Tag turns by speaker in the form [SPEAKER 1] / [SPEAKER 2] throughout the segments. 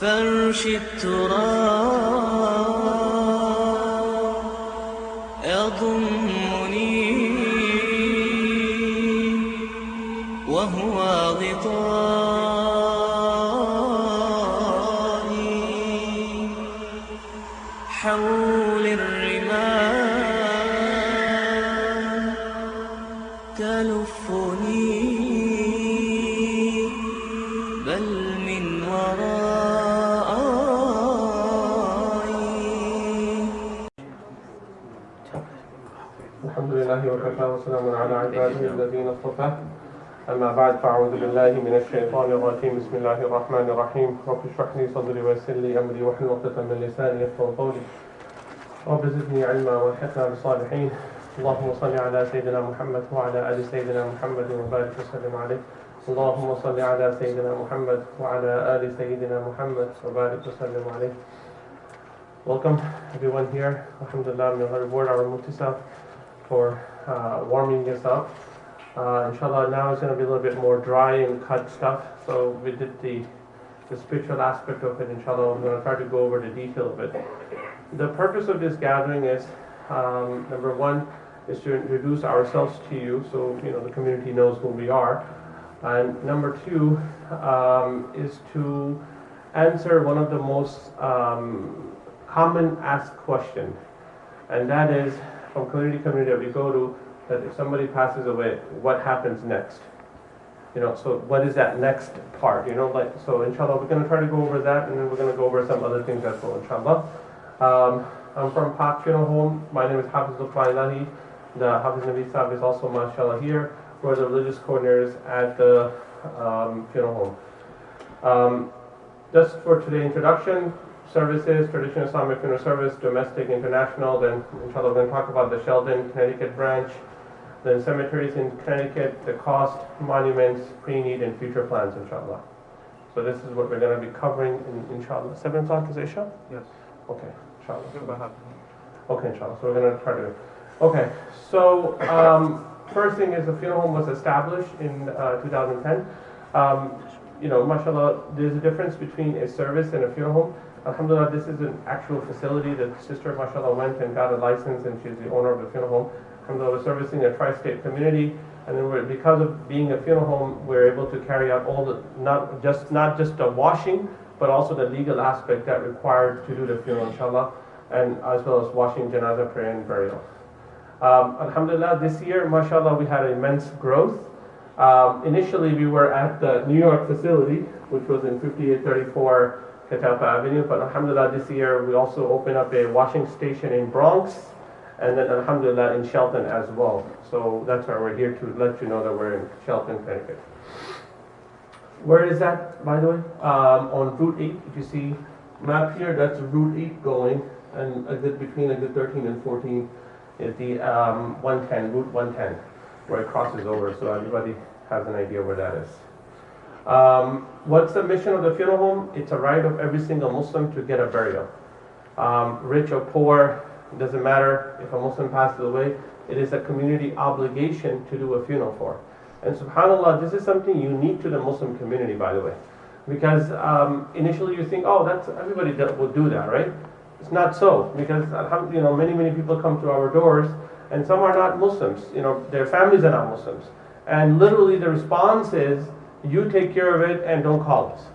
[SPEAKER 1] فرش التراب يضمني وهو غطائي حول الرمال تلفني بل من
[SPEAKER 2] الحمد لله وكفى وسلام على عباده الذين اصطفى أما بعد فأعوذ بالله من الشيطان الرجيم بسم الله الرحمن الرحيم رب اشرح لي صدري ويسر لي أمري واحلل عقدة من لساني يفقهوا قولي رب زدني علما والحقنا بالصالحين اللهم صل على سيدنا محمد وعلى آل سيدنا محمد وبارك وسلم عليه اللهم صل على سيدنا محمد وعلى آل سيدنا محمد وبارك وسلم عليه. Welcome everyone here. Alhamdulillah, may Allah reward our Mutisaf for warming us up. Inshallah, now it's going to be a little bit more dry and cut stuff. So we did the spiritual aspect of it. Inshallah, I'm going to try to go over the detail of it. The purpose of this gathering is, number one, is to introduce ourselves to you, so the community knows who we are. And number two is to answer one of the most common asked question, and that is from community that we go to, that if somebody passes away, what happens next? So what is that next part? So inshallah, we're going to try to go over that, and then we're going to go over some other things as well, inshallah. I'm from Paak funeral home. My name is Hafiz Luqman Ellahi. The Hafiz Nabi Sahib is also, mashallah, here. We're the religious coordinators at the funeral home. Just for today's introduction, services, traditional Islamic funeral service, domestic, international, then inshallah we're going to talk about the Sheldon, Connecticut branch, then cemeteries in Connecticut, the cost, monuments, pre-need, and future plans, inshallah. So this is what we're going to be covering, inshallah. 7 o'clock is Isha?
[SPEAKER 3] Yes.
[SPEAKER 2] Okay, inshallah. Okay, inshallah. So we're going to try to... Okay, so first thing is the funeral home was established in 2010. Mashallah, there's a difference between a service and a funeral home. Alhamdulillah, this is an actual facility. The sister, mashallah, went and got a license, and she's the owner of the funeral home. Alhamdulillah, we're servicing a tri-state community, and then because of being a funeral home, we're able to carry out all the, not just the washing, but also the legal aspect that required to do the funeral, inshallah, and as well as washing janazah, prayer, and burial. Alhamdulillah, this year, mashallah, we had immense growth. Initially, we were at the New York facility, which was in 5834 Catalpa Avenue, but alhamdulillah, this year we also opened up a washing station in Bronx, and then alhamdulillah in Shelton as well. So that's why we're here, to let you know that we're in Shelton, Connecticut. Where is that, by the way? On Route 8, if you see map here, that's Route 8 going, and between exit 13 and 14 is the 110, Route 110, where it crosses over, so everybody has an idea where that is. What's the mission of the funeral home? It's a right of every single Muslim to get a burial. Rich or poor, doesn't matter. If a Muslim passes away, it is a community obligation to do a funeral for. And subhanAllah, this is something unique to the Muslim community, by the way. Because initially you think, oh, that's everybody will do that, right? It's not so, because many people come to our doors, and some are not Muslims. Their families are not Muslims. And literally the response is, you take care of it and don't call us.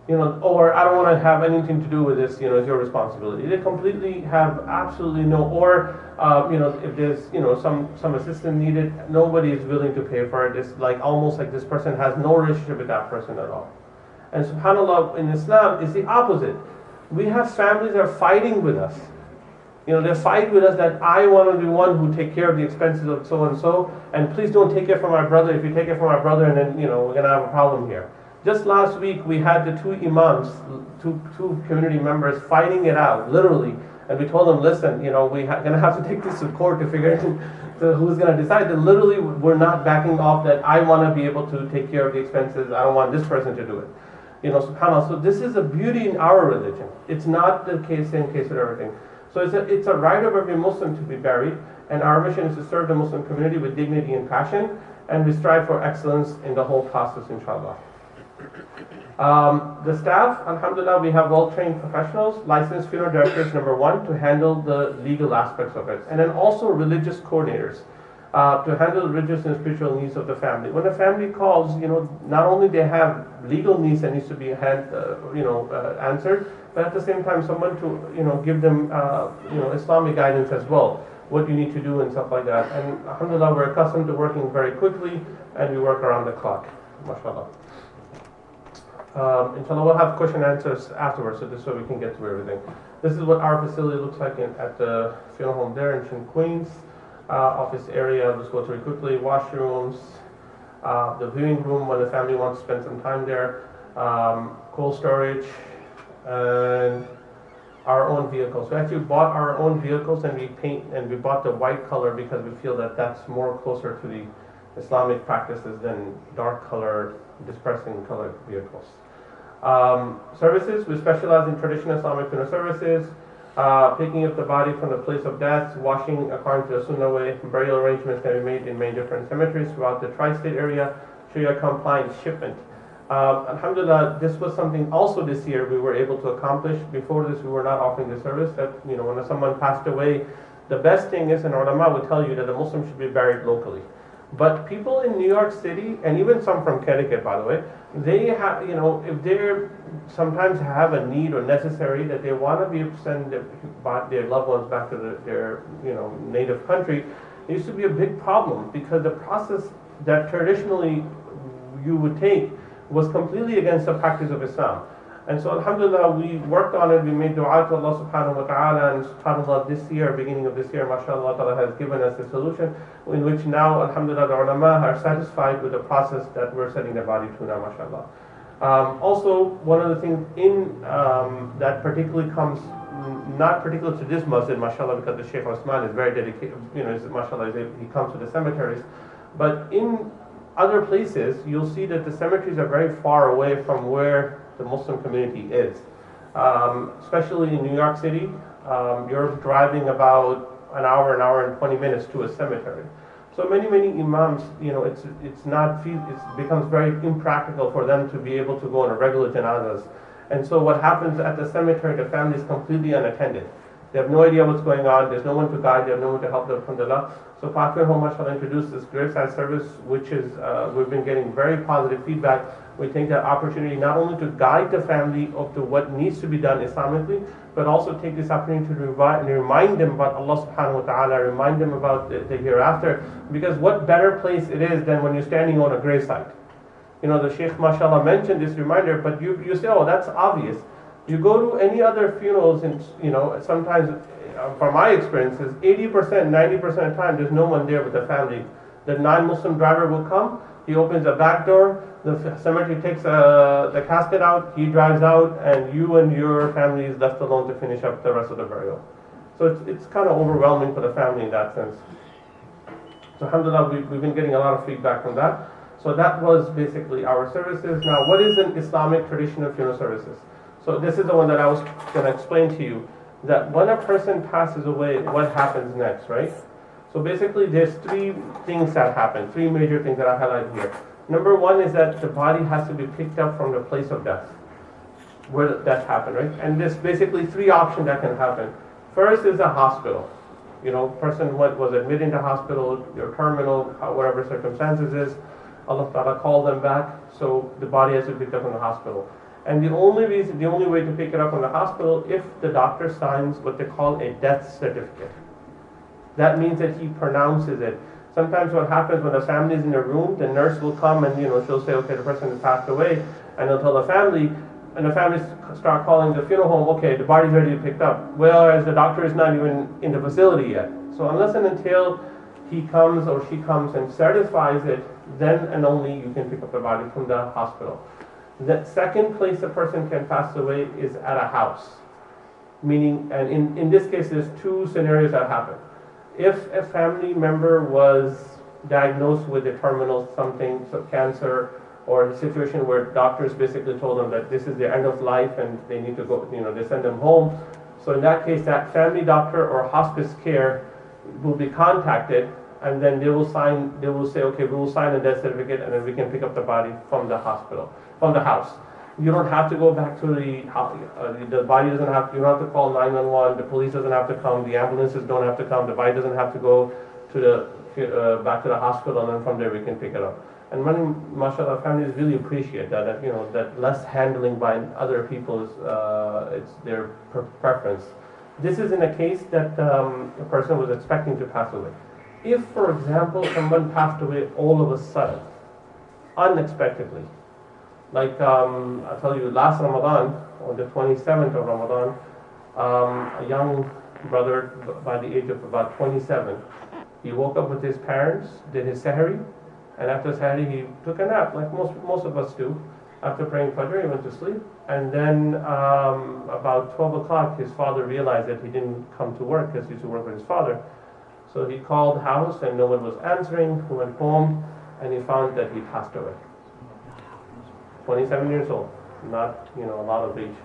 [SPEAKER 2] Or I don't want to have anything to do with this, it's your responsibility. They completely have absolutely no, or if there's some assistance needed, nobody is willing to pay for it. It's almost like this person has no relationship with that person at all. And subhanAllah, in Islam, it's the opposite. We have families that are fighting with us. They fight with us that I want to be one who take care of the expenses of so and so, and please don't take it from my brother. If you take it from my brother, and then we're going to have a problem here. Just last week we had the two imams, two community members fighting it out, literally, and we told them, listen, we're going to have to take this to court to figure out who's going to decide. That literally we're not backing off that I want to be able to take care of the expenses. I don't want this person to do it. SubhanAllah. So this is a beauty in our religion. It's not the same case with everything. So it's a right of every Muslim to be buried, and our mission is to serve the Muslim community with dignity and passion, and we strive for excellence in the whole process, inshallah. The staff, alhamdulillah, we have well-trained professionals, licensed funeral directors, number one, to handle the legal aspects of it. And then also religious coordinators to handle the religious and spiritual needs of the family. When a family calls, not only they have legal needs that needs to be answered, but at the same time someone to, give them, Islamic guidance as well, what you need to do and stuff like that. And alhamdulillah, we're accustomed to working very quickly and we work around the clock, mashallah. Inshallah, we'll have question and answers afterwards, so this way we can get through everything. This is what our facility looks like at the funeral home there in Shin, Queens. Office area, let's go through it quickly. Washrooms, the viewing room when the family wants to spend some time there, cold storage, and our own vehicles. We actually bought our own vehicles and we bought the white color because we feel that that's more closer to the Islamic practices than dark colored, dispersing colored vehicles. Services, we specialize in traditional Islamic funeral services, picking up the body from the place of death, washing according to the Sunnah way, burial arrangements can be made in many different cemeteries throughout the tri-state area, Sharia compliant shipment. Alhamdulillah, this was something also this year we were able to accomplish. Before this, we were not offering the service that, when someone passed away, the best thing is, and ulama would tell you that a Muslim should be buried locally. But people in New York City, and even some from Connecticut, by the way, they have, if they sometimes have a need or necessary that they want to be send their loved ones back to their native country, it used to be a big problem because the process that traditionally you would take was completely against the practice of Islam. And so alhamdulillah, we worked on it, we made dua to Allah subhanahu wa ta'ala, and subhanallah, this year, beginning of this year, mashallah ta'ala has given us a solution in which now, alhamdulillah, the ulama are satisfied with the process that we're sending the body to now, mashallah. Also, one of the things that particularly comes, not particular to this masjid, mashallah, because the Shaykh Osman is very dedicated, mashallah, he comes to the cemeteries, but in other places, you'll see that the cemeteries are very far away from where the Muslim community is. Especially in New York City, you're driving about an hour and 20 minutes to a cemetery. So many imams, it becomes very impractical for them to be able to go on a regular janazas. And so what happens at the cemetery, the family is completely unattended. They have no idea what's going on, there's no one to guide, they have no one to help them, alhamdulillah. So Paak mashallah introduced this graveside service, which is, we've been getting very positive feedback. We take that opportunity not only to guide the family of to what needs to be done Islamically, but also take this opportunity to remind them about Allah subhanahu wa ta'ala, remind them about the hereafter, because what better place it is than when you're standing on a gravesite. The Shaykh mashallah mentioned this reminder, but you say, oh, that's obvious. You go to any other funerals and, sometimes, from my experiences, 80%, 90% of the time, there's no one there with the family. The non-Muslim driver will come, he opens the back door, the cemetery takes the casket out, he drives out, and you and your family is left alone to finish up the rest of the burial. So it's kind of overwhelming for the family in that sense. So alhamdulillah, we've been getting a lot of feedback from that. So that was basically our services. Now, what is an Islamic traditional funeral services? So this is the one that I was going to explain to you, that when a person passes away, what happens next, right? So basically there's three things that happen, three major things that I highlighted here. Number one is that the body has to be picked up from the place of death, where death happened, right? And there's basically three options that can happen. First is a hospital. Person was admitted into hospital, your terminal, whatever circumstances is, Allah Ta'ala called them back, so the body has to be picked up from the hospital. And the only way to pick it up from the hospital, if the doctor signs what they call a death certificate. That means that he pronounces it. Sometimes what happens when the family is in a room, the nurse will come and she'll say, okay, the person has passed away, and they'll tell the family, and the family start calling the funeral home, okay, the body's ready to be picked up. Whereas the doctor is not even in the facility yet. So unless and until he comes or she comes and certifies it, then and only you can pick up the body from the hospital. The second place a person can pass away is at a house. Meaning, and in this case, there's two scenarios that happen. If a family member was diagnosed with a terminal something, so cancer, or a situation where doctors basically told them that this is their end of life and they need to go, they send them home. So in that case, that family doctor or hospice care will be contacted and then they will say, okay, we will sign a death certificate, and then we can pick up the body from the hospital, from the house. You don't have to go back to the body doesn't have, you don't have to call 911, the police doesn't have to come, the ambulances don't have to come, the body doesn't have to go to back to the hospital, and then from there we can pick it up. And many, mashallah, families really appreciate that, that less handling by other people's, it's their preference. This is in a case that a person was expecting to pass away. If, for example, someone passed away all of a sudden, unexpectedly, like I'll tell you, last Ramadan, on the 27th of Ramadan, a young brother by the age of about 27, he woke up with his parents, did his sahri, and after sahri he took a nap, like most of us do. After praying Fajr, he went to sleep, and then about 12 o'clock, his father realized that he didn't come to work because he used to work with his father. So he called the house, and no one was answering. He went home, and he found that he passed away. 27 years old, not a lot of age.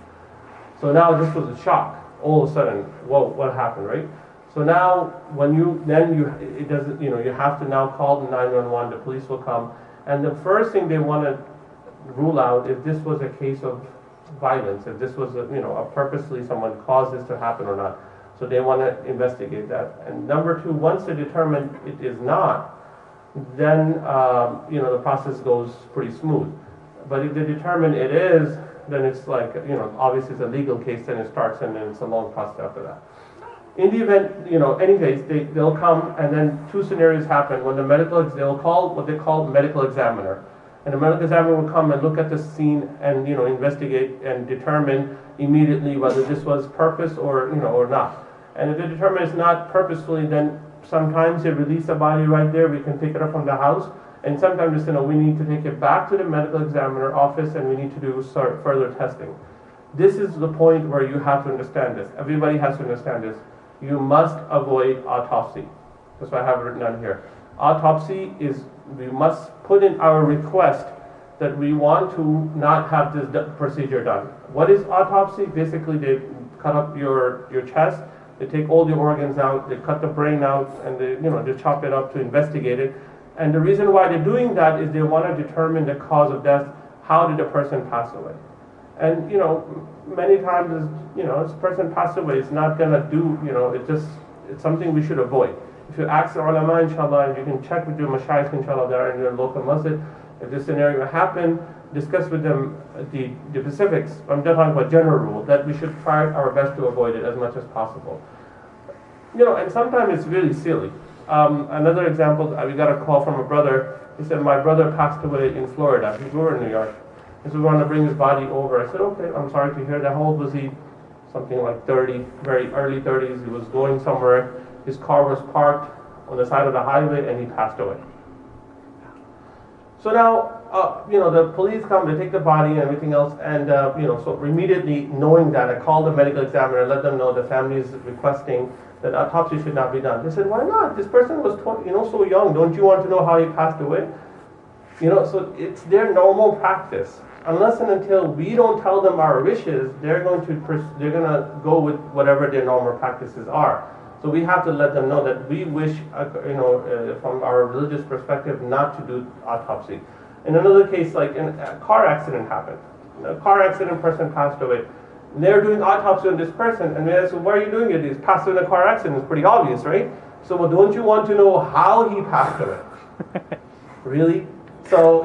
[SPEAKER 2] So now this was a shock. All of a sudden, whoa, what happened, right? So now when you have to now call the 911. The police will come, and the first thing they want to rule out if this was a case of violence, if this was a purposely someone caused this to happen or not. So they want to investigate that. And number two, once they determine it is not, then the process goes pretty smooth. But if they determine it is, then it's like obviously it's a legal case, then it starts, and then it's a long process after that. In the event, anyways, they'll come, and then two scenarios happen. When they'll call what they call medical examiner. And the medical examiner will come and look at the scene and investigate and determine immediately whether this was purpose or not. And if they determine it's not purposefully, then sometimes they release the body right there. We can pick it up from the house, and sometimes we need to take it back to the medical examiner office, and we need to do further testing. This is the point where you have to understand this. Everybody has to understand this. You must avoid autopsy. That's what I have written down here. Autopsy is, we must put in our request that we want to not have this procedure done. What is autopsy? Basically, they cut up your chest, they take all the organs out, they cut the brain out, and they chop it up to investigate it. And the reason why they're doing that is they want to determine the cause of death. How did the person pass away? And many times, this person passed away, it's not gonna do, it's something we should avoid. If you ask the ulama, inshallah, and you can check with your mashayikh, inshallah, that are in your local masjid, if this scenario happened, discuss with them the specifics. I'm just talking about general rule, that we should try our best to avoid it as much as possible. And sometimes it's really silly. Another example, we got a call from a brother. He said, my brother passed away in Florida. We were in New York. He said, we want to bring his body over. I said, okay, I'm sorry to hear that. How old was he? Something like 30, very early 30s. He was going somewhere. His car was parked on the side of the highway, and he passed away. So now, the police come, they take the body and everything else, and, so immediately knowing that, I called the medical examiner and let them know the family is requesting that autopsy should not be done. They said, why not? This person was, so young. Don't you want to know how he passed away? So it's their normal practice. Unless and until we don't tell them our wishes, they're going to go with whatever their normal practices are. So we have to let them know that we wish, from our religious perspective, not to do autopsy. In another case, like a car accident happened. A car accident, person passed away. And they're doing autopsy on this person, and we ask, why are you doing it? He's passed away in a car accident. It's pretty obvious, right? So, well, don't you want to know how he passed away? Really? So,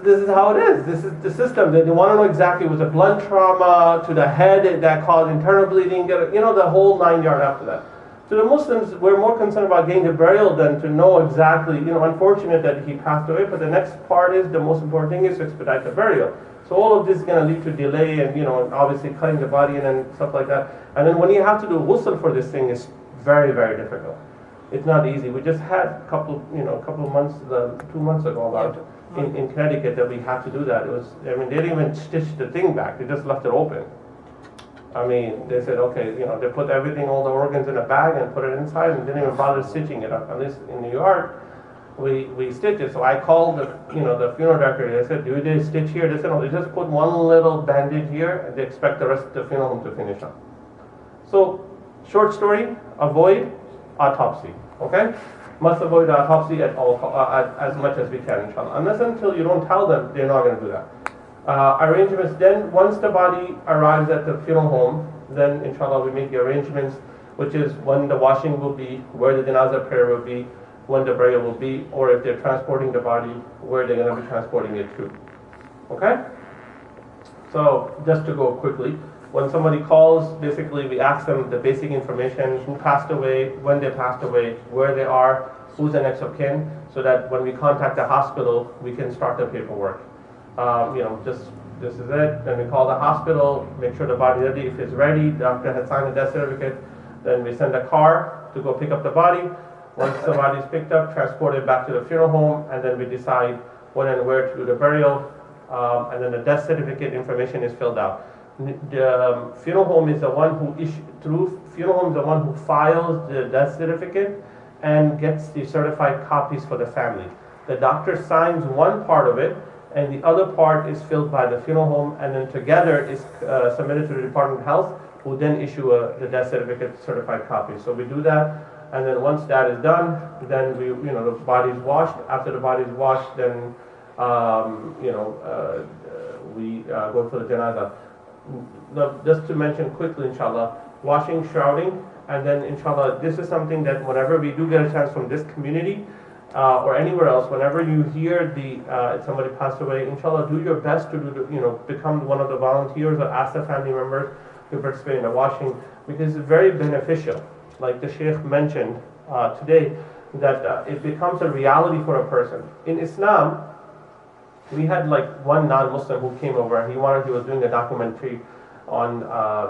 [SPEAKER 2] this is how it is. This is the system. They want to know exactly, was it blunt trauma to the head that caused internal bleeding, the whole 9 yards after that. So the Muslims, we're more concerned about getting the burial than to know exactly, unfortunate that he passed away, but the next part is, the most important thing is to expedite the burial. So all of this is going to lead to delay and, obviously cutting the body and stuff like that. And then when you have to do ghusl for this thing, it's very, very difficult. It's not easy. We just had a couple of months, 2 months ago, about in Connecticut, that we had to do that. They didn't even stitch the thing back. They just left it open. They said, okay, they put everything, all the organs in a bag and put it inside, and didn't even bother stitching it up. At least in New York, we stitched it. So I called the funeral director. They said, do they stitch here? They said, no, they just put one little bandage here, and they expect the rest of the funeral home to finish up. So, short story, avoid. autopsy. Okay? Must avoid the autopsy at all, as much as we can, inshallah. Unless until you don't tell them, they're not going to do that. Arrangements, then once the body arrives at the funeral home, then inshallah we make the arrangements, which is when the washing will be, where the janazah prayer will be, when the burial will be, or if they're transporting the body, where they're going to be transporting it to. Okay? So just to go quickly, when somebody calls, basically we ask them the basic information, who passed away, when they passed away, where they are, who's the next of kin, so that when we contact the hospital, we can start the paperwork. Just this is it. Then we call the hospital, make sure the body's ready. If it's ready, the doctor has signed a death certificate. Then we send a car to go pick up the body. Once the body is picked up, transported back to the funeral home, and then we decide when and where to do the burial. And then the death certificate information is filled out. The funeral home is the one who files the death certificate and gets the certified copies for the family. The doctor signs one part of it, and the other part is filled by the funeral home, and then together is submitted to the Department of Health, who then issue the death certificate certified copy. So we do that, and then once that is done, then the body is washed. After the body is washed, then we go for the janazah. Now, just to mention quickly, inshallah, washing, shrouding, and then inshallah, this is something that whenever we do get a chance from this community, or anywhere else, whenever you hear somebody passed away, inshallah, do your best to become one of the volunteers or ask the family members to participate in the washing, because it's very beneficial. Like the Sheikh mentioned today, that it becomes a reality for a person. In Islam, we had like one non-Muslim who came over, and he was doing a documentary on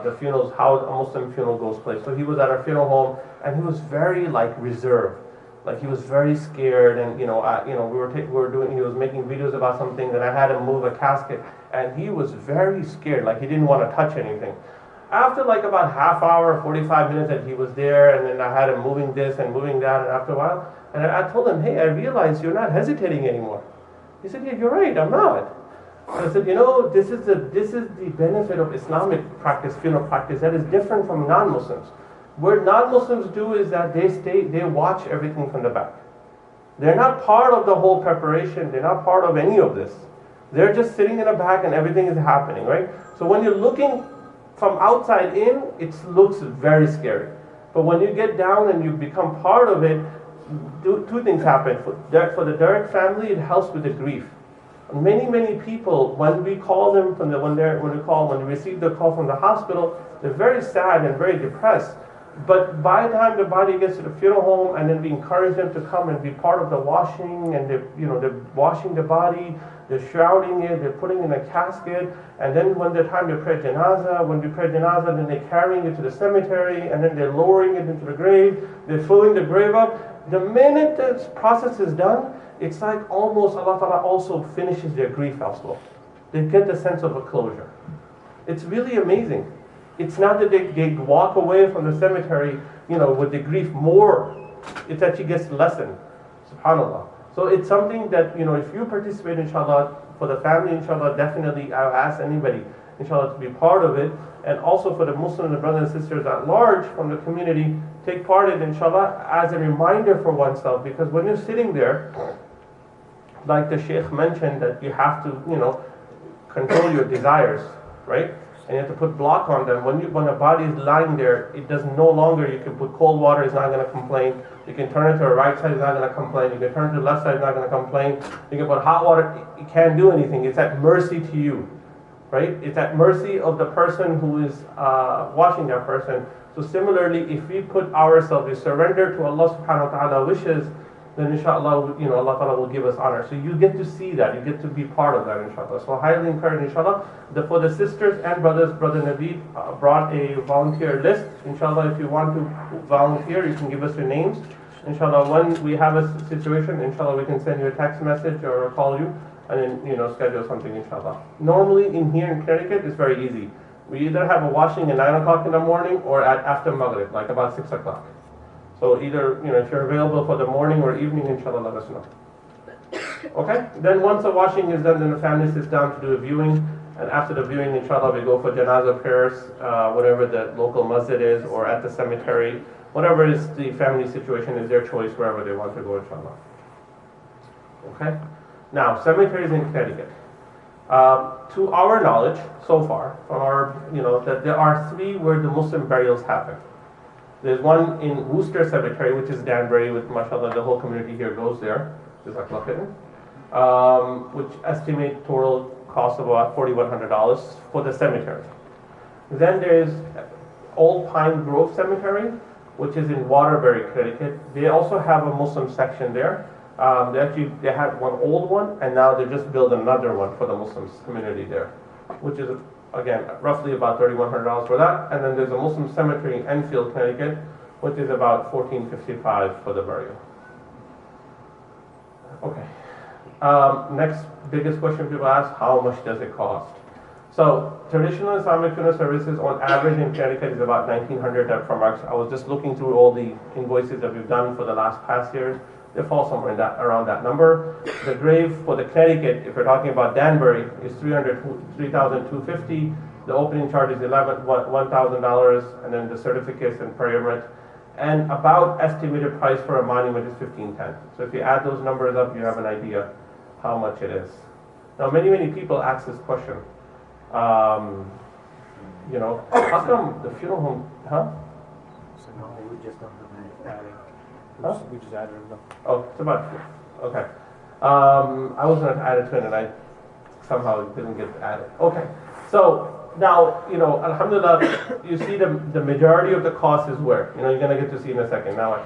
[SPEAKER 2] the funerals, how a Muslim funeral goes place. So he was at our funeral home, and he was very reserved. Like he was very scared, and he was making videos about something, and I had him move a casket, and he was very scared, like he didn't want to touch anything. After about half hour, 45 minutes that he was there, and then I had him moving this and moving that, and after a while, and I told him, hey, I realized you're not hesitating anymore. He said, yeah, you're right, I'm not. I said, this is the benefit of Islamic practice, funeral practice, that is different from non-Muslims. What non-Muslims do is that they watch everything from the back. They're not part of the whole preparation. They're not part of any of this. They're just sitting in the back and everything is happening, right? So when you're looking from outside in, it looks very scary. But when you get down and you become part of it, two things happen. For the direct family, it helps with the grief. Many people, when we call them when we receive the call from the hospital, they're very sad and very depressed. But by the time the body gets to the funeral home, and then we encourage them to come and be part of the washing, and they're washing the body, they're shrouding it, they're putting it in a casket, and then when the time to pray janazah, then they're carrying it to the cemetery, and then they're lowering it into the grave, they're filling the grave up. The minute this process is done, it's like almost Allah Ta'ala also finishes their grief also. They get the sense of a closure. It's really amazing. It's not that they walk away from the cemetery, with the grief more. It's that she gets lessened. SubhanAllah. So it's something that, if you participate, inshallah, for the family, inshallah, definitely I'll ask anybody, inshallah, to be part of it. And also for the Muslim brothers and sisters at large from the community, take part in it, inshallah, as a reminder for oneself. Because when you're sitting there, like the Sheikh mentioned, that you have to, control your desires, right? And you have to put block on them. When a body is lying there, it does no longer, you can put cold water, it's not going to complain. You can turn it to the right side, it's not going to complain. You can turn it to the left side, it's not going to complain. You can put hot water, it can't do anything. It's at mercy to you, right? It's at mercy of the person who is washing that person. So similarly, if we put ourselves, we surrender to Allah subhanahu wa ta'ala wishes, then inshallah, Allah Ta'ala will give us honor. So you get to see that, you get to be part of that, inshallah. So highly encourage, inshallah. For the sisters and brothers, Brother Naveed brought a volunteer list. Inshallah, if you want to volunteer, you can give us your names. Inshallah, when we have a situation, inshallah, we can send you a text message or call you, and then, schedule something, inshallah. Normally, here in Connecticut, it's very easy. We either have a washing at 9 o'clock in the morning or after Maghrib, like about 6 o'clock. So either, if you're available for the morning or evening, inshallah, let us know. Okay? Then once the washing is done, then the family sits down to do a viewing. And after the viewing, inshallah, we go for janazah prayers, whatever the local masjid is, or at the cemetery. whatever is the family situation is their choice wherever they want to go, inshallah. Okay? Now, cemeteries in Connecticut. To our knowledge, so far, from our, that there are 3 where the Muslim burials happen. There's one in Worcester Cemetery, which is Danbury, with mashallah, the whole community here goes there, which estimate total cost of about $4,100 for the cemetery. Then there's Old Pine Grove Cemetery, which is in Waterbury, Connecticut. They also have a Muslim section there. They had one old one, and now they just built another one for the Muslim community there, which is, again, roughly about $3,100 for that. And then there's a Muslim cemetery in Enfield, Connecticut, which is about $1,455 for the burial. Okay. Next biggest question people ask, how much does it cost? So traditional Islamic funeral services on average in Connecticut is about $1,900 per mark. I was just looking through all the invoices that we've done for the past years. They fall somewhere in around that number. The grave for the Connecticut, if we're talking about Danbury, is $3,250. The opening charge is $1,000, and then the certificates and permit. And about estimated price for a monument is $1,510. So if you add those numbers up, you have an idea how much it is. Now, many people ask this question. How come the funeral home,
[SPEAKER 3] So no, we just don't have adding.
[SPEAKER 2] Huh?
[SPEAKER 3] We just added them.
[SPEAKER 2] Oh, it's about, okay. I was going to add it to it and I somehow didn't get added. Okay, so now, alhamdulillah, you see the majority of the cost is where? You're going to get to see in a second. Now,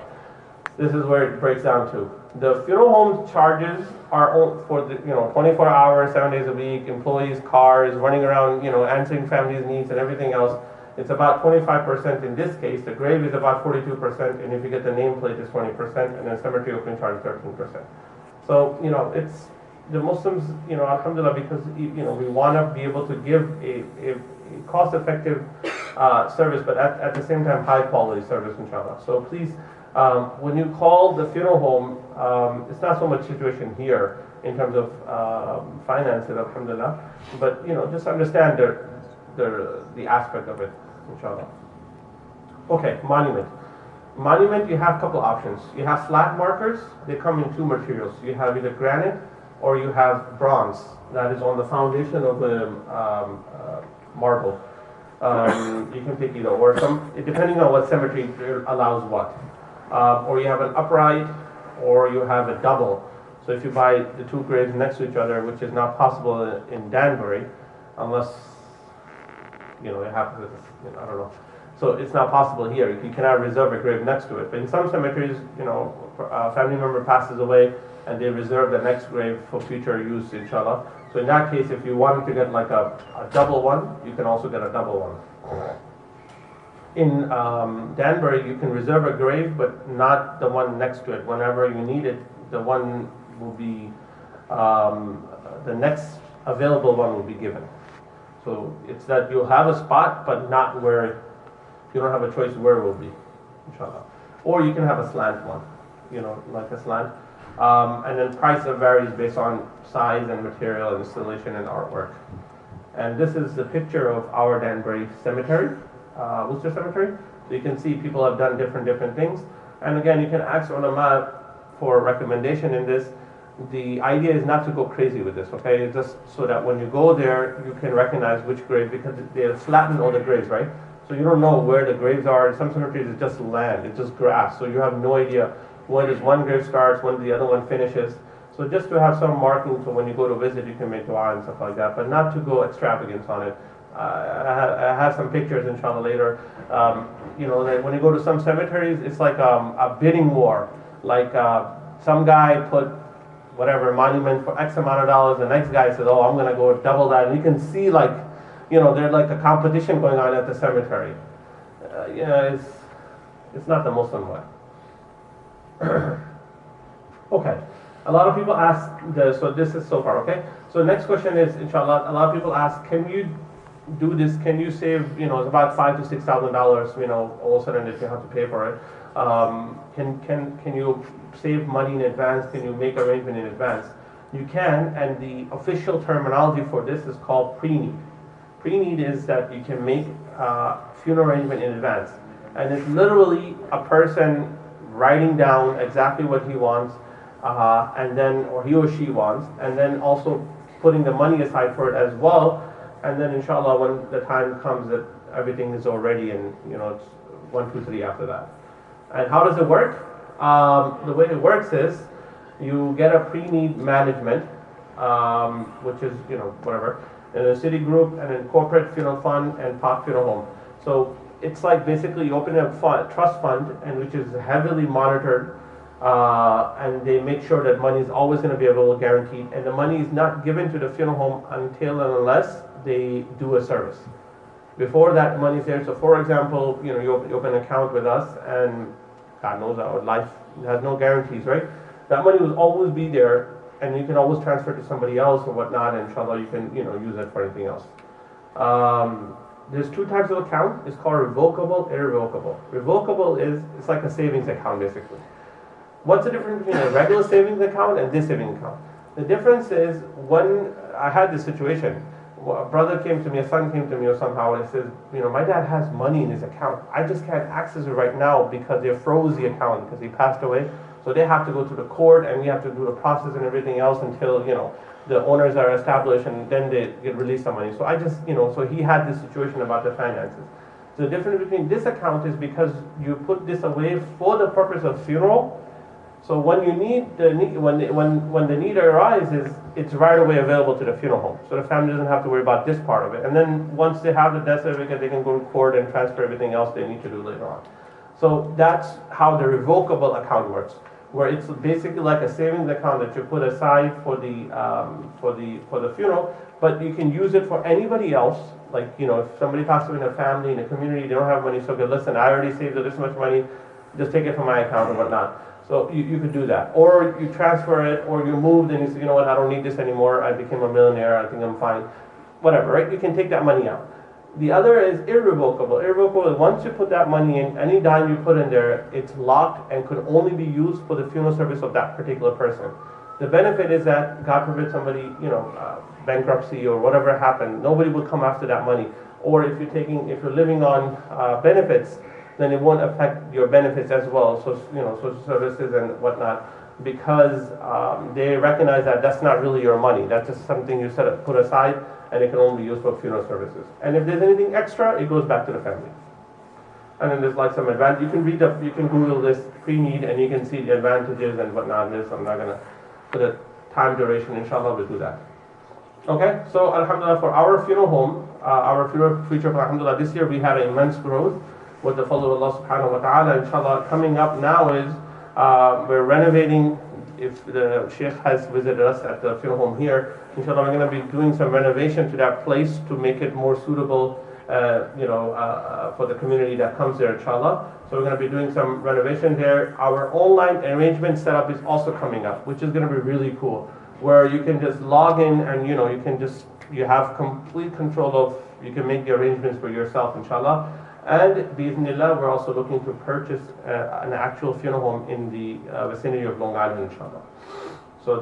[SPEAKER 2] this is where it breaks down to. The funeral home charges are for the 24 hours, 7 days a week, employees, cars, running around, answering families' needs and everything else. It's about 25% in this case. The grave is about 42%, and if you get the nameplate, it's 20%, and then cemetery opening charge is 13%. So, it's the Muslims, alhamdulillah, because we want to be able to give a cost-effective service, but at the same time, high-quality service, inshallah. So please, when you call the funeral home, it's not so much situation here in terms of finances, alhamdulillah, but just understand the aspect of it, inshallah. Okay, monument. Monument, you have a couple options. You have flat markers. They come in 2 materials. You have either granite or you have bronze that is on the foundation of a marble. You can pick either, or depending on what cemetery allows what. Or you have an upright, or you have a double. So if you buy the 2 graves next to each other, which is not possible in Danbury, unless it happens, I don't know. So it's not possible here. You cannot reserve a grave next to it. But in some cemeteries, a family member passes away and they reserve the next grave for future use, inshallah. So in that case, if you wanted to get like a double one, you can also get a double one. In Danbury, you can reserve a grave, but not the one next to it. Whenever you need it, the one will be, the next available one will be given. So it's that you'll have a spot, but not where, you don't have a choice where it will be, inshallah. Or you can have a slant one, like a slant. And then price varies based on size and material, installation and artwork. And this is the picture of our Danbury cemetery, Worcester Cemetery. So you can see people have done different things. And again, you can ask ulama for a recommendation in this. The idea is not to go crazy with this, okay? It's just so that when you go there, you can recognize which grave, because they flatten all the graves, right? So you don't know where the graves are. In some cemeteries, it's just land, it's just grass. So you have no idea when does one grave starts, when the other one finishes. So just to have some marking, so when you go to visit, you can make dua and stuff like that, but not to go extravagance on it. I have some pictures, inshallah, later. That when you go to some cemeteries, it's like a bidding war. Like some guy put whatever monument for X amount of dollars, the next guy says, oh, I'm going to go double that. And you can see there's like a competition going on at the cemetery. It's not the Muslim way. Okay. A lot of people ask, so this is so far, okay? So next question is, inshallah, a lot of people ask, can you do this? Can you save, it's about $5,000 to $6,000, all of a sudden if you have to pay for it. Can you save money in advance? Can you make arrangement in advance? You can, and the official terminology for this is called pre-need. Pre-need is that you can make funeral arrangement in advance. And it's literally a person writing down exactly what he wants, and then, or he or she wants, and then also putting the money aside for it as well. And then inshallah, when the time comes that everything is all ready, and it's 1, 2, 3 after that. And how does it work? The way it works is you get a pre-need management, which is whatever, in a city group and in corporate funeral fund and Paak funeral home. So it's like basically you open a trust fund, and which is heavily monitored, and they make sure that money is always going to be available, guaranteed, and the money is not given to the funeral home until and unless they do a service. Before that money is there. So for example, you open an account with us, and God knows our life has no guarantees, right? That money will always be there, and you can always transfer it to somebody else or whatnot, and inshallah you can use it for anything else. There's 2 types of account. It's called revocable, irrevocable. Revocable it's like a savings account basically. What's the difference between a regular savings account and this savings account? The difference is, when I had this situation, a brother came to me, a son came to me or somehow, and he says, my dad has money in his account. I just can't access it right now because they froze the account because he passed away. So they have to go to the court, and we have to do the process and everything else until, the owners are established, and then they get released some money. So I just, so he had this situation about the finances. So the difference between this account is because you put this away for the purpose of funeral. So when you when the need arises, it's right away available to the funeral home. So the family doesn't have to worry about this part of it. And then once they have the death certificate, they can go to court and transfer everything else they need to do later on. So that's how the revocable account works, where it's basically like a savings account that you put aside for the funeral, but you can use it for anybody else. Like if somebody passes away in a family, in a community, they don't have money, so good. Listen, I already saved this much money, just take it from my account and whatnot. So you could do that, or you transfer it, or you moved and you say, what, I don't need this anymore. I became a millionaire. I think I'm fine. Whatever, right? You can take that money out. The other is irrevocable. Irrevocable is once you put that money in, any dime you put in there, it's locked and could only be used for the funeral service of that particular person. The benefit is that, God forbid, somebody, bankruptcy or whatever happened, nobody will come after that money. Or if you're living on benefits, then it won't affect your benefits as well. So social services and whatnot, because they recognize that that's not really your money. That's just something you put aside, and it can only be used for funeral services. And if there's anything extra, it goes back to the family. And then there's like some advantage. You can Google this pre-need, and you can see the advantages and whatnot. I'm not gonna, for the time duration, inshallah, we'll do that. Okay, so alhamdulillah, for our funeral home, our funeral preacher, alhamdulillah, this year we had immense growth with the fadl of Allah subhanahu wa ta'ala. Inshallah, coming up now is we're renovating. If the Sheikh has visited us at the funeral home here, inshallah, we're going to be doing some renovation to that place to make it more suitable, for the community that comes there, inshallah. So we're going to be doing some renovation there. Our online arrangement setup is also coming up, which is going to be really cool, where you can just log in and you have complete control of, you can make the arrangements for yourself, inshallah. And bi'ithnillah, we're also looking to purchase an actual funeral home in the vicinity of Long Island, inshallah. So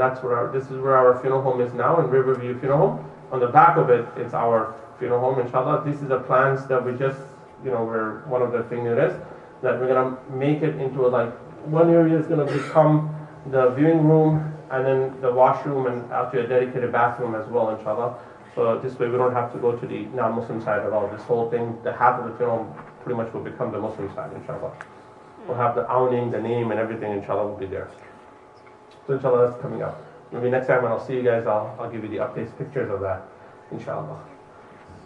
[SPEAKER 2] this is where our funeral home is now, in Riverview Funeral Home. On the back of it, it's our funeral home, inshallah. This is the plans that we just, we're one of the things it is, that we're going to make it into one area is going to become the viewing room, and then the washroom, and actually a dedicated bathroom as well, inshallah. So this way we don't have to go to the non-Muslim side at all. This whole thing, the half of the film pretty much will become the Muslim side, inshallah. We'll have the awning, the name, and everything, inshallah, will be there. So inshallah, that's coming up. Maybe next time when I'll see you guys, I'll give you the updates, pictures of that, inshallah.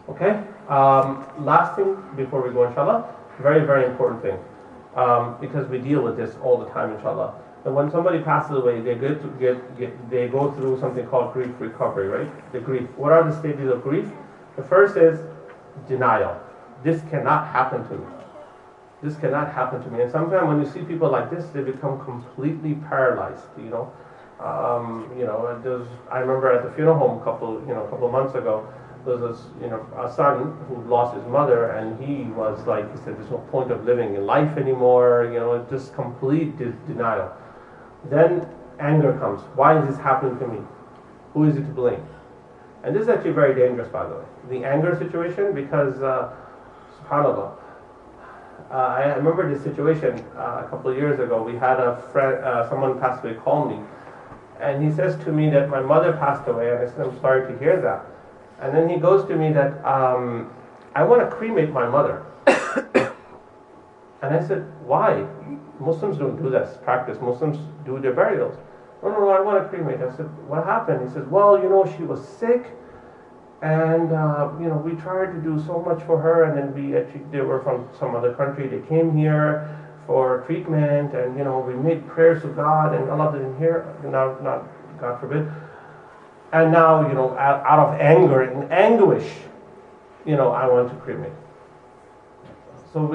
[SPEAKER 2] Okay? Last thing before we go, inshallah, very, very important thing. Because we deal with this all the time, inshallah. And when somebody passes away, they go through something called grief recovery, right? The grief. What are the stages of grief? The first is denial. This cannot happen to me. This cannot happen to me. And sometimes when you see people like this, they become completely paralyzed. I remember at the funeral home a couple months ago, there was this, a son who lost his mother, and he was like, he said, there's no point of living in life anymore. Just complete denial. Then anger comes. Why is this happening to me? Who is it to blame? And this is actually very dangerous, by the way. The anger situation, because, subhanAllah, I remember this situation a couple of years ago. We had a friend, someone passed away, called me, and he says to me that my mother passed away, and I said, I'm sorry to hear that. And then he goes to me that I want to cremate my mother. And I said, why? Muslims don't do this practice. Muslims do their burials. No, I want to cremate. I said, what happened? He says, well, she was sick, and we tried to do so much for her, and then they were from some other country. They came here for treatment, and we made prayers to God, and Allah didn't hear. Not God forbid. And now, out of anger and anguish, I want to cremate. So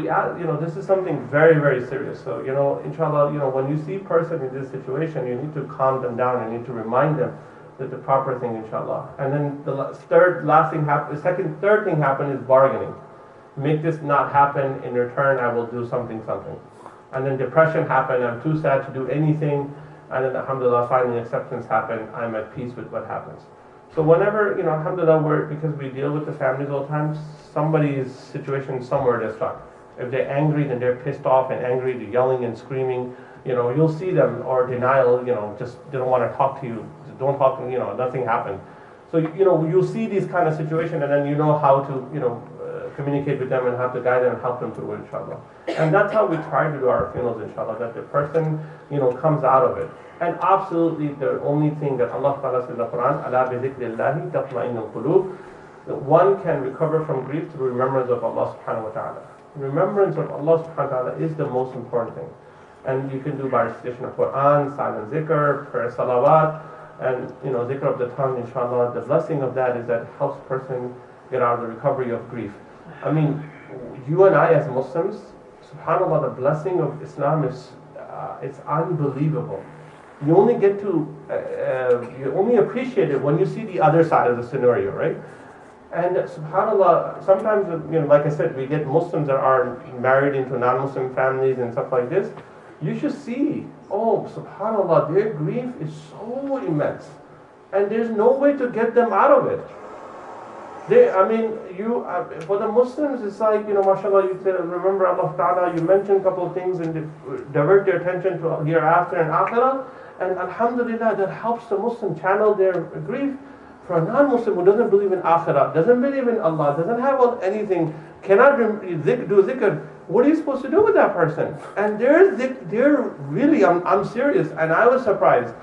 [SPEAKER 2] this is something very, very serious. So, inshallah, when you see a person in this situation, you need to calm them down. You need to remind them that the proper thing, inshallah. And then the third thing happen is bargaining. Make this not happen. In return, I will do something. And then depression happened. I'm too sad to do anything. And then, alhamdulillah, finally acceptance happened. I'm at peace with what happens. So whenever, alhamdulillah, because we deal with the families all the time, somebody's situation somewhere they're stuck. If they're angry, then they're pissed off and angry, they're yelling and screaming. You'll see them, or denial, just they don't want to talk to you. Don't talk to me, nothing happened. So, you'll see these kind of situations, and then you know how to, communicate with them and how to guide them and help them through it, inshallah. And that's how we try to do our funerals, inshallah, that the person, comes out of it. And absolutely the only thing that Allah Ta'ala says in the Quran, أَلَا بِذِكْرِ اللَّهِ تَطْمَئِنُّ الْقُلُوبُ, that one can recover from grief through remembrance of Allah Subhanahu wa Ta'ala. Remembrance of Allah Subhanahu wa Ta'ala is the most important thing. And you can do by recitation of Quran, silent zikr, prayer salawat, and zikr of the tongue, inshallah. The blessing of that is that it helps a person get out of the recovery of grief. I mean, you and I as Muslims, subhanAllah, the blessing of Islam is it's unbelievable. You only get to, you only appreciate it when you see the other side of the scenario, right? And subhanAllah, sometimes, like I said, we get Muslims that are married into non-Muslim families and stuff like this. You should see, oh, subhanAllah, their grief is so immense. And there's no way to get them out of it. For the Muslims, it's like, mashallah, you remember Allah Ta'ala, you mentioned a couple of things and divert their attention to hereafter and akhirah. And alhamdulillah, that helps the Muslim channel their grief. For a non-Muslim who doesn't believe in akhirah, doesn't believe in Allah, doesn't have anything, cannot do zikr, what are you supposed to do with that person? And they're really, I'm serious, and I was surprised.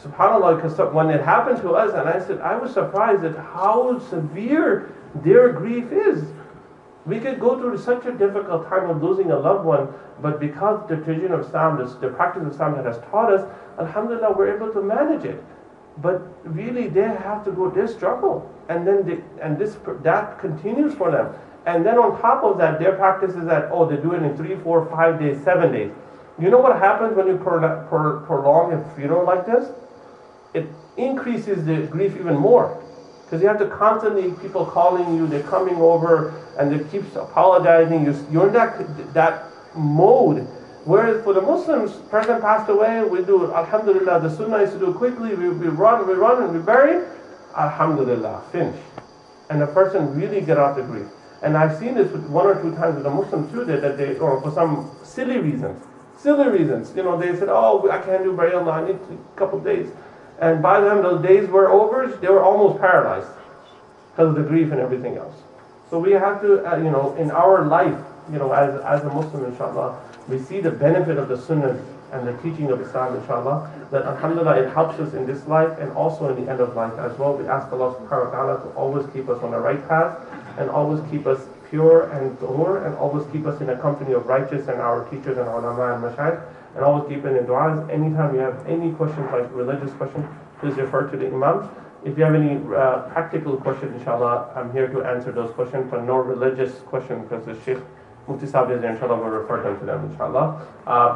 [SPEAKER 2] SubhanAllah, because when it happened to us, and I was surprised at how severe their grief is. We could go through such a difficult time of losing a loved one, but because the tradition of Islam, the practice of Islam that has taught us, alhamdulillah, we're able to manage it. But really, they have to go, they struggle. And then that continues for them. And then on top of that, their practice is that, they do it in 3, 4, 5 days, 7 days. You know what happens when you prolong a funeral like this? It increases the grief even more. Because you have to constantly, people calling you, they're coming over, and they keep apologizing. You're in that mode. Whereas for the Muslims, person passed away, we do it, alhamdulillah, the sunnah is to do it quickly, we run and we bury, alhamdulillah, finish. And the person really get out the grief. And I've seen this 1 or 2 times with the Muslims too, that they, or for some silly reasons, they said, I can't do burial, I need a couple of days. And by the time those days were over, they were almost paralyzed because of the grief and everything else. So we have to, in our life, as a Muslim, inshallah, we see the benefit of the sunnah and the teaching of Islam, inshallah, that alhamdulillah, it helps us in this life and also in the end of life as well. We ask Allah subhanahu wa ta'ala to always keep us on the right path and always keep us pure and tahur and always keep us in the company of righteous and our teachers and ulama and mashayikh, and always keep it in du'as. Anytime you have any questions, like religious questions, please refer to the imams. If you have any practical questions, inshallah, I'm here to answer those questions, but no religious question, because the Sheikh Mufti Sahib is there, inshallah, will refer them to them, inshallah.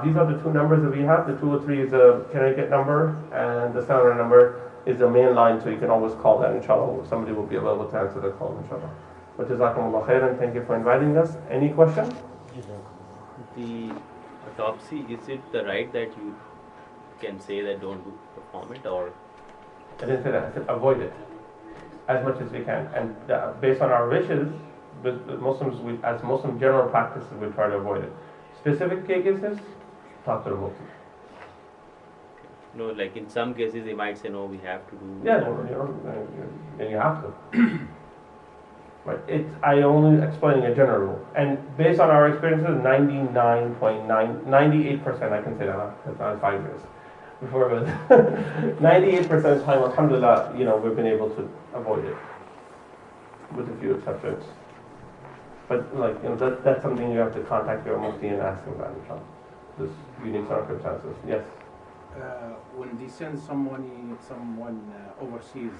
[SPEAKER 2] These are the 2 numbers that we have. The 203 is a Connecticut number, and the 700 number is the main line, so you can always call that, inshallah. Somebody will be available to answer the call, inshallah. But jazakumullah khairan, thank you for inviting us. Any questions?
[SPEAKER 4] The autopsy, is it the right that you can say that don't perform it, or?
[SPEAKER 2] I didn't say that. I said avoid it as much as we can. And based on our wishes, Muslims, as Muslim general practices, we try to avoid it. Specific cases, talk to the Mufti.
[SPEAKER 4] No, like in some cases they might say no, we have to do.
[SPEAKER 2] Yeah, you have to. Right. I only explaining a general rule, and based on our experiences, 98%. I can say that because I was 5 years before, but 98% of the time, alhamdulillah, we've been able to avoid it, with a few exceptions. But that's something you have to contact your mufti and ask him about, inshallah. This unique circumstances. Yes.
[SPEAKER 5] When they send someone overseas,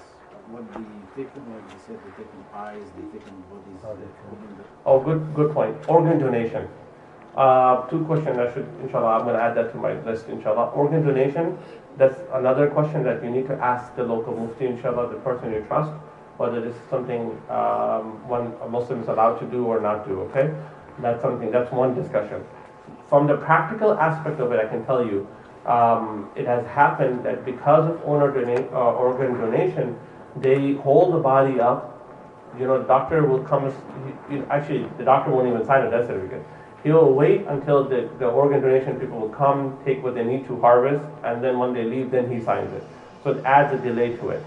[SPEAKER 5] what they take them, like they said, they take them eyes, they take them bodies.
[SPEAKER 2] Oh, good point. Organ donation. 2 questions. Inshallah, I'm going to add that to my list, inshallah. Organ donation, that's another question that you need to ask the local mufti, inshallah, the person you trust, whether this is something a Muslim is allowed to do or not do, okay? That's one discussion. From the practical aspect of it, I can tell you, it has happened that because of organ donation, they hold the body up. The doctor will come, actually the doctor won't even sign a death certificate. He'll wait until the organ donation people will come, take what they need to harvest, and then when they leave, then he signs it. So it adds a delay to it.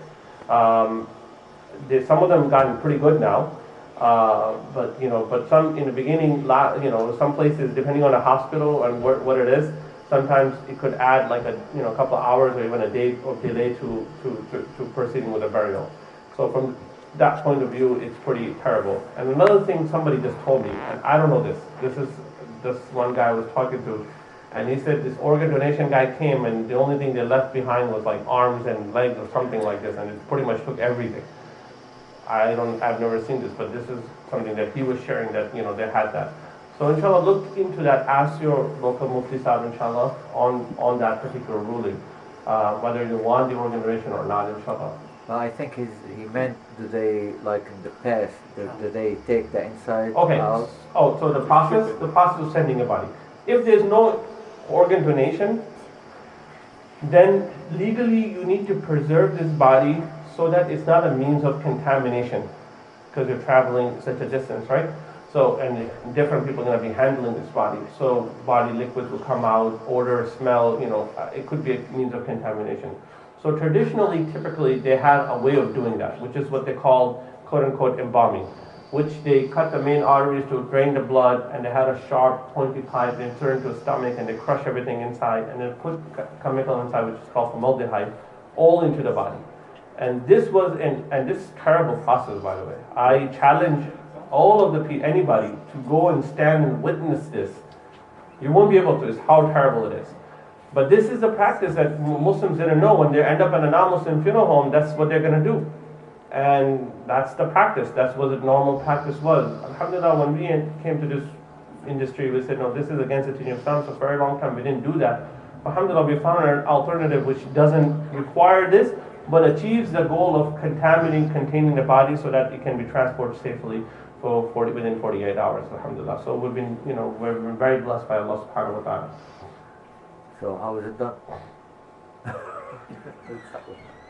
[SPEAKER 2] Some of them have gotten pretty good now, but some in the beginning, some places, depending on the hospital and what it is, sometimes it could add like a couple of hours or even a day of delay to proceeding with a burial. So from that point of view, it's pretty terrible. And another thing somebody just told me, and I don't know this is this one guy I was talking to, and he said this organ donation guy came and the only thing they left behind was like arms and legs or something like this, and it pretty much took everything. I've never seen this, but this is something that he was sharing that they had that. So inshallah, look into that. Ask your local mufti sahib, inshallah, on that particular ruling, whether you want the organ donation or not, inshallah.
[SPEAKER 6] No, I think he meant, do they, like in the past, do they take the inside out?
[SPEAKER 2] Oh, so the process of sending a body. If there's no organ donation, then legally you need to preserve this body so that it's not a means of contamination, because you're traveling such a distance, right? So, and different people are going to be handling this body. So body liquids will come out, odor, smell, it could be a means of contamination. So traditionally, typically, they had a way of doing that, which is what they call, quote-unquote, embalming, which they cut the main arteries to drain the blood, and they had a sharp, pointy pipe, they insert into the stomach, and they crush everything inside, and then put chemical inside, which is called formaldehyde, all into the body. And this was, and this is a terrible process, by the way. I challenge all of anybody to go and stand and witness this. You won't be able to. It's how terrible it is. But this is a practice that Muslims didn't know. When they end up in a non-Muslim funeral home, that's what they're going to do. And that's the practice. That's what the normal practice was. Alhamdulillah, when we came to this industry, we said, no, this is against the teaching of Islam. So for a very long time, we didn't do that. Alhamdulillah, we found an alternative which doesn't require this, but achieves the goal of containing the body so that it can be transported safely within 48 hours, alhamdulillah. So we've been very blessed by Allah subhanahu wa ta'ala.
[SPEAKER 6] So how is it done?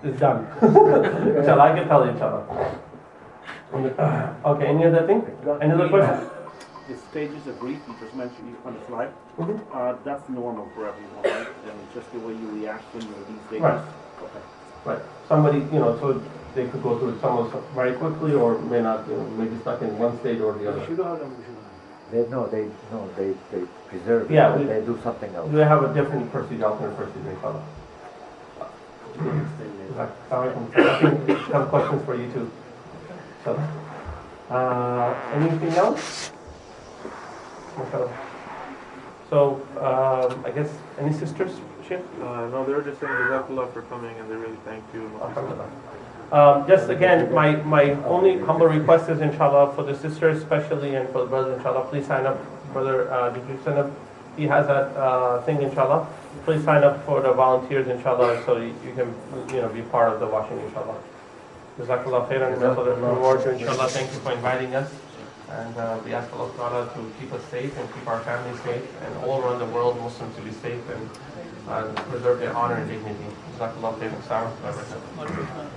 [SPEAKER 2] It's done. Inshallah, I can tell you, inshallah. Okay, any other thing? Any other question?
[SPEAKER 5] The stages of grief you just mentioned on the slide, that's normal for everyone, right? And just the way you react when you're these stages.
[SPEAKER 2] Right.
[SPEAKER 5] Okay.
[SPEAKER 2] Right. Somebody, so they could go through some very quickly, or may not, maybe stuck in one stage or the other.
[SPEAKER 6] They preserve it,
[SPEAKER 2] Yeah,
[SPEAKER 6] they do something else.
[SPEAKER 2] They have a different procedure, alternate procedure, inshallah. I have questions for you too. So, anything else? So, I guess, any sisters?
[SPEAKER 7] No, they were just saying Revocable for coming, and they really thank you.
[SPEAKER 2] Just again, my only humble request is, inshallah, for the sisters especially, and for the brothers, inshallah, please sign up. Brother, did you sign up? He has that thing, inshallah. Please sign up for the volunteers, inshallah, so you can be part of the washing, inshallah. Jazakallah khairan, may Allah reward you, inshallah. Thank you for inviting us. And we ask Allah Ta'ala to keep us safe and keep our families safe, and all around the world, Muslims to be safe and preserve their honor and dignity. Jazakallah khairan. Assalamu alaikum.